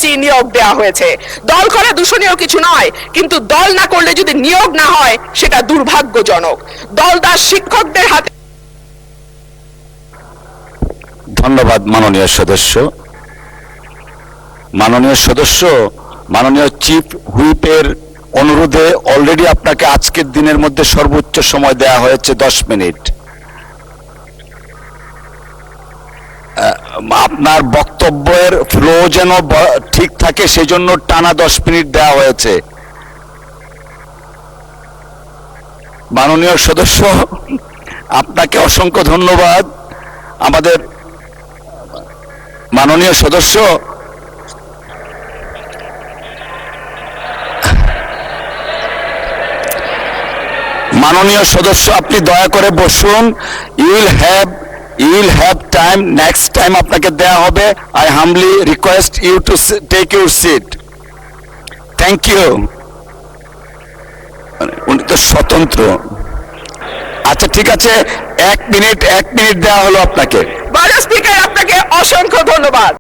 AC নিয়োগ দেওয়া হয়েছে। দল করা দূষণীয় কিছু নয়, কিন্তু দল না করলে যদি নিয়োগ না হয় সেটা দুর্ভাগ্যজনক। দলদাস শিক্ষকদের হাতে। ধন্যবাদ মাননীয় সদস্য। মাননীয় সদস্য, মাননীয় চিফ হুইপের অনুরোধে অলরেডি আপনাকে আজকের দিনের মধ্যে সর্বোচ্চ সময় দেয়া হয়েছে 10 মিনিট। আপনার বক্তব্যের ফ্লো যেন ঠিক থাকে সেজন্য টানা 10 মিনিট দেওয়া হয়েছে। মাননীয় সদস্য, আপনাকে অসংখ্য ধন্যবাদ। আমাদের মাননীয় সদস্য, মাননীয় সদস্য আপনি দয়া করে বসুন। You will have time, next time আপনাকে দেয়া হবে। I humbly request you to take your seat. Thank you. উনি তো স্বতন্ত্র। আচ্ছা ঠিক আছে, 1 মিনিট দেওয়া হলো আপনাকে। স্পিকার, আপনাকে অসংখ্য ধন্যবাদ।